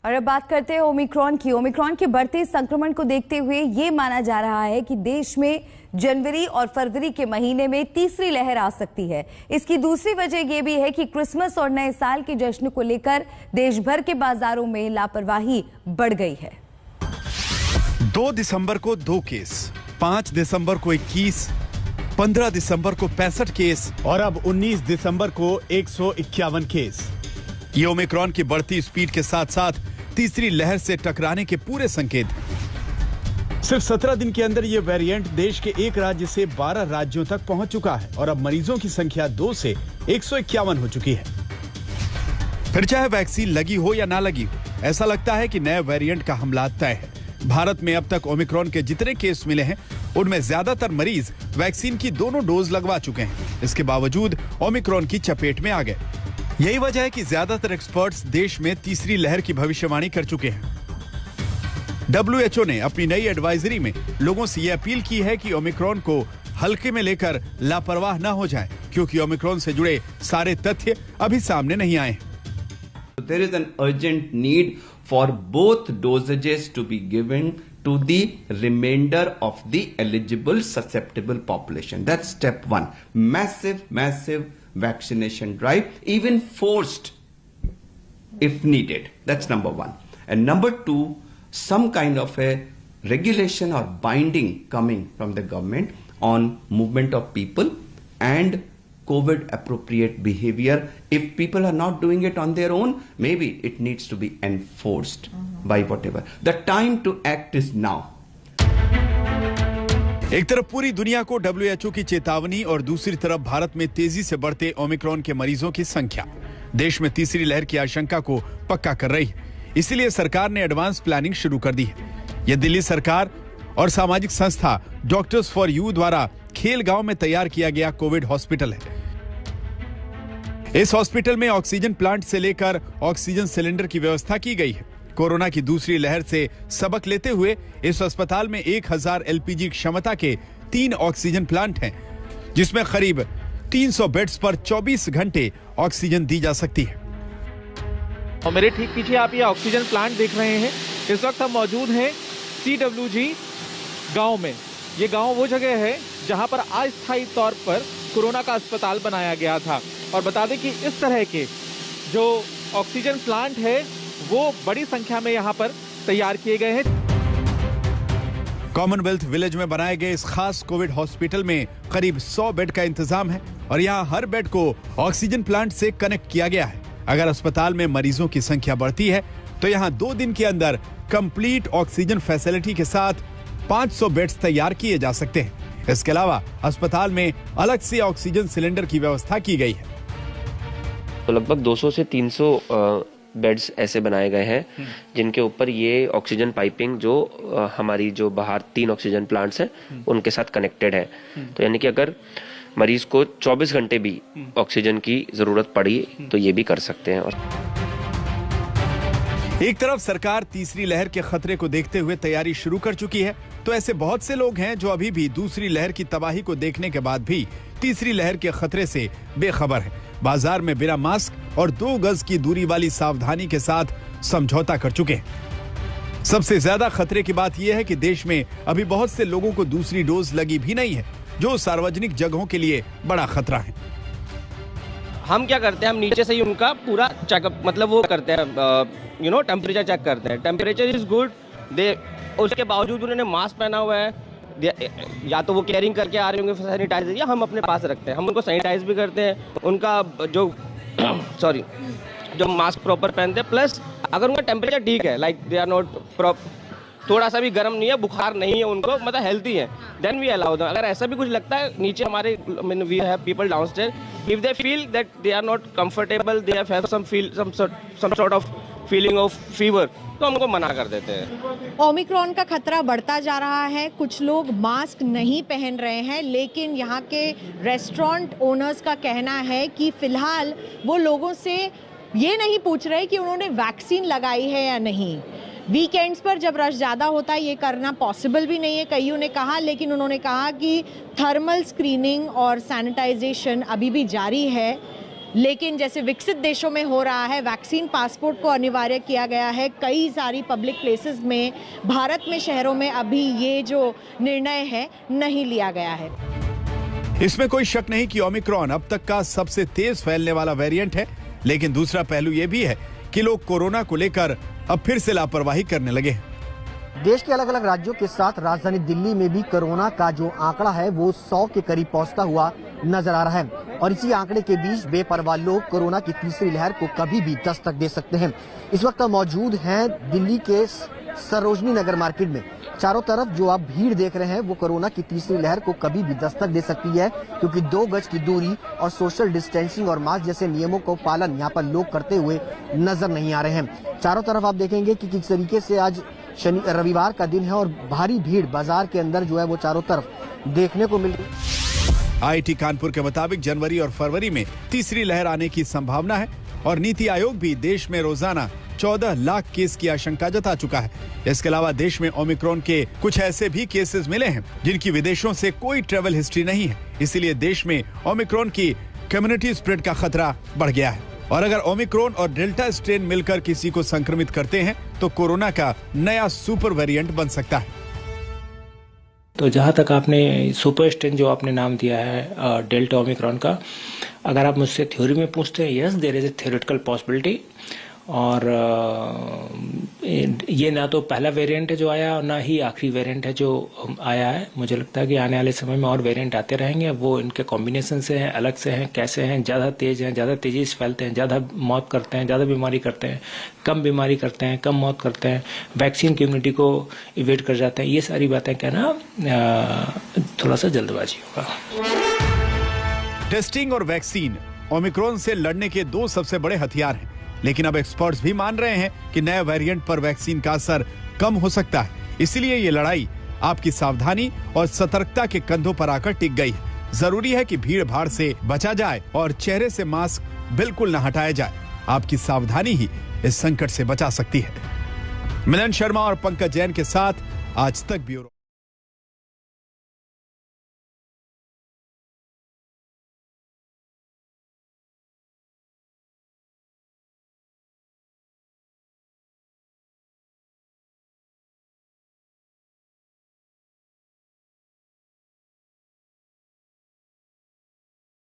और अब बात करते हैं ओमिक्रॉन की। ओमिक्रॉन के बढ़ते संक्रमण को देखते हुए ये माना जा रहा है कि देश में जनवरी और फरवरी के महीने में तीसरी लहर आ सकती है। इसकी दूसरी वजह यह भी है कि क्रिसमस और नए साल के जश्न को लेकर देश भर के बाजारों में लापरवाही बढ़ गई है। 2 दिसंबर को 2 केस, 5 दिसंबर को 21, 15 दिसंबर को 65 केस और अब 19 दिसंबर को 151 केस। ये ओमिक्रॉन की बढ़ती स्पीड के साथ साथ तीसरी लहर से टकराने के पूरे संकेत हैं। सिर्फ 17 दिन के अंदर ये वेरिएंट देश के एक राज्य से 12 राज्यों तक पहुंच चुका है और अब मरीजों की संख्या 2 से 151 हो चुकी है। फिर चाहे वैक्सीन लगी हो या ना लगी हो, ऐसा लगता है कि नए वेरिएंट का हमला तय है। भारत में अब तक ओमिक्रॉन के जितने केस मिले हैं उनमें ज्यादातर मरीज वैक्सीन की दोनों डोज लगवा चुके हैं। इसके बावजूद ओमिक्रॉन की चपेट में आ गए। यही वजह है कि ज्यादातर एक्सपर्ट्स देश में तीसरी लहर की भविष्यवाणी कर चुके हैं। WHO ने अपनी नई एडवाइजरी में लोगों से यह अपील की है कि ओमिक्रॉन को हल्के में लेकर लापरवाह न हो जाएं, क्योंकि ओमिक्रॉन से जुड़े सारे तथ्य अभी सामने नहीं आए। There is an urgent need for both dosages to be given to the remainder of the eligible susceptible population. That's step one. Massive vaccination drive, even forced if needed. That's number one. And number two, some kind of a regulation or binding coming from the government on movement of people and COVID appropriate behavior. If people are not doing it on their own, maybe it needs to be enforced by whatever. The time to act is now. एक तरफ पूरी दुनिया को WHO की चेतावनी और दूसरी तरफ भारत में तेजी से बढ़ते ओमिक्रॉन के मरीजों की संख्या देश में तीसरी लहर की आशंका को पक्का कर रही है। इसीलिए सरकार ने एडवांस प्लानिंग शुरू कर दी है। यह दिल्ली सरकार और सामाजिक संस्था डॉक्टर्स फॉर यू द्वारा खेलगांव में तैयार किया गया कोविड हॉस्पिटल है। इस हॉस्पिटल में ऑक्सीजन प्लांट से लेकर ऑक्सीजन सिलेंडर की व्यवस्था की गई है। कोरोना की दूसरी लहर से सबक लेते हुए इस अस्पताल में 1000 LPG क्षमता के 3 ऑक्सीजन प्लांट हैं, जिसमें करीब 300 बेड्स पर 24 घंटे ऑक्सीजन दी जा सकती है। और मेरे ठीक पीछे आप ये ऑक्सीजन प्लांट देख रहे हैं। इस वक्त हम मौजूद हैं CWG गांव में। ये गांव वो जगह है जहां पर अस्थायी तौर पर कोरोना का अस्पताल बनाया गया था। और बता दें कि इस तरह के जो ऑक्सीजन प्लांट है वो बड़ी संख्या में यहाँ पर तैयार किए गए हैं। कॉमनवेल्थ विलेज में बनाए गए इस खास कोविड हॉस्पिटल में करीब 100 बेड का इंतजाम है और यहाँ हर बेड को ऑक्सीजन प्लांट से कनेक्ट किया गया है। अगर अस्पताल में मरीजों की संख्या बढ़ती है तो यहाँ 2 दिन के अंदर कंप्लीट ऑक्सीजन फैसिलिटी के साथ 500 बेड्स तैयार किए जा सकते हैं। इसके अलावा अस्पताल में अलग से ऑक्सीजन सिलेंडर की व्यवस्था की गई है। तो लगभग 200 से 300 बेड्स ऐसे बनाए गए हैं जिनके ऊपर ये ऑक्सीजन पाइपिंग जो हमारी जो बाहर 3 ऑक्सीजन प्लांट्स हैं उनके साथ कनेक्टेड है। तो यानी कि अगर मरीज को 24 घंटे भी ऑक्सीजन की जरूरत पड़ी तो ये भी कर सकते हैं। और एक तरफ सरकार तीसरी लहर के खतरे को देखते हुए तैयारी शुरू कर चुकी है, तो ऐसे बहुत से लोग हैं जो अभी भी दूसरी लहर की तबाही को देखने के बाद भी तीसरी लहर के खतरे से बेखबर है। बाजार में बिना मास्क और 2 गज की दूरी वाली सावधानी के साथ समझौता कर चुके हैं। सबसे ज्यादा खतरे की बात यह है कि देश में अभी बहुत से लोगों को दूसरी डोज लगी भी नहीं है, जो सार्वजनिक जगहों के लिए बड़ा खतरा है। हम क्या करते हैं, हम नीचे से ही उनका पूरा चेकअप मतलब वो करते हैं, टेम्परेचर चेक करते हैं। टेम्परेचर इज गुड, उसके बावजूद उन्होंने मास्क पहना हुआ है, या तो वो कैरिंग करके आ रहे होंगे सैनिटाइजर, या हम अपने पास रखते हैं। हम उनको सैनिटाइज भी करते हैं, उनका जो मास्क प्रॉपर पहनते हैं। प्लस अगर उनका टेम्परेचर ठीक है, लाइक दे आर नॉट थोड़ा सा भी गर्म नहीं है, बुखार नहीं है उनको, मतलब हेल्थी है, देन वी अलाउ देम। अगर ऐसा भी कुछ लगता है, नीचे हमारे we have people downstair, if they feel that they are not comfortable, they have some sort of feeling of fever, तो हम उनको मना कर देते हैं। ओमिक्रॉन का खतरा बढ़ता जा रहा है। कुछ लोग मास्क नहीं पहन रहे हैं, लेकिन यहाँ के रेस्टोरेंट ओनर्स का कहना है कि फिलहाल वो लोगों से ये नहीं पूछ रहे कि उन्होंने वैक्सीन लगाई है या नहीं। वीकेंड्स पर जब रश ज़्यादा होता है ये करना पॉसिबल भी नहीं है, कईयों ने कहा, लेकिन उन्होंने कहा कि थर्मल स्क्रीनिंग और सैनिटाइजेशन अभी भी जारी है। लेकिन जैसे विकसित देशों में हो रहा है, वैक्सीन पासपोर्ट को अनिवार्य किया गया है कई सारी पब्लिक प्लेसेस में। भारत में शहरों में अभी ये जो निर्णय है नहीं लिया गया है। इसमें कोई शक नहीं कि ओमिक्रॉन अब तक का सबसे तेज फैलने वाला वेरिएंट है, लेकिन दूसरा पहलू यह भी है कि लोग कोरोना को लेकर अब फिर से लापरवाही करने लगे हैं। देश के अलग अलग राज्यों के साथ राजधानी दिल्ली में भी कोरोना का जो आंकड़ा है वो 100 के करीब पहुंचता हुआ नजर आ रहा है और इसी आंकड़े के बीच बेपरवाह लोग कोरोना की तीसरी लहर को कभी भी दस्तक दे सकते हैं। इस वक्त मौजूद हैं दिल्ली के सरोजनी नगर मार्केट में। चारों तरफ जो आप भीड़ देख रहे हैं वो कोरोना की तीसरी लहर को कभी भी दस्तक दे सकती है, क्योंकि 2 गज की दूरी और सोशल डिस्टेंसिंग और मास्क जैसे नियमों को पालन यहाँ पर लोग करते हुए नजर नहीं आ रहे हैं। चारों तरफ आप देखेंगे कि किस तरीके से आज रविवार का दिन है और भारी भीड़ बाजार के अंदर जो है वो चारों तरफ देखने को मिल रही। आईआईटी कानपुर के मुताबिक जनवरी और फरवरी में तीसरी लहर आने की संभावना है और नीति आयोग भी देश में रोजाना 14 लाख केस की आशंका जता चुका है। इसके अलावा देश में ओमिक्रॉन के कुछ ऐसे भी केसेस मिले हैं जिनकी विदेशों से कोई ट्रेवल हिस्ट्री नहीं है, इसीलिए देश में ओमिक्रॉन की कम्युनिटी स्प्रेड का खतरा बढ़ गया है। और अगर ओमिक्रॉन और डेल्टा स्ट्रेन मिलकर किसी को संक्रमित करते हैं तो कोरोना का नया सुपर वेरिएंट बन सकता है। तो जहाँ तक आपने सुपर स्ट्रेन जो आपने नाम दिया है डेल्टा ओमिक्रॉन का, अगर आप मुझसे थ्योरी में पूछते हैं, yes there is a theoretical possibility. और ये ना तो पहला वेरिएंट है जो आया और ना ही आखिरी वेरिएंट है जो आया है। मुझे लगता है कि आने वाले समय में और वेरिएंट आते रहेंगे। वो इनके कॉम्बिनेशन से हैं, अलग से हैं, कैसे हैं, ज़्यादा तेज हैं, ज़्यादा तेजी से फैलते हैं, ज़्यादा मौत करते हैं, ज़्यादा बीमारी करते हैं, कम बीमारी करते हैं, कम मौत करते हैं, वैक्सीन कम्युनिटी को इवेट कर जाते हैं। ये सारी बातें कहना थोड़ा सा जल्दबाजी होगा। टेस्टिंग और वैक्सीन ओमिक्रॉन से लड़ने के 2 सबसे बड़े हथियार हैं, लेकिन अब एक्सपर्ट्स भी मान रहे हैं कि नए वेरिएंट पर वैक्सीन का असर कम हो सकता है। इसलिए ये लड़ाई आपकी सावधानी और सतर्कता के कंधों पर आकर टिक गई है। जरूरी है कि भीड़ भाड़ से बचा जाए और चेहरे से मास्क बिल्कुल न हटाया जाए। आपकी सावधानी ही इस संकट से बचा सकती है। मिलन शर्मा और पंकज जैन के साथ आज तक ब्यूरो।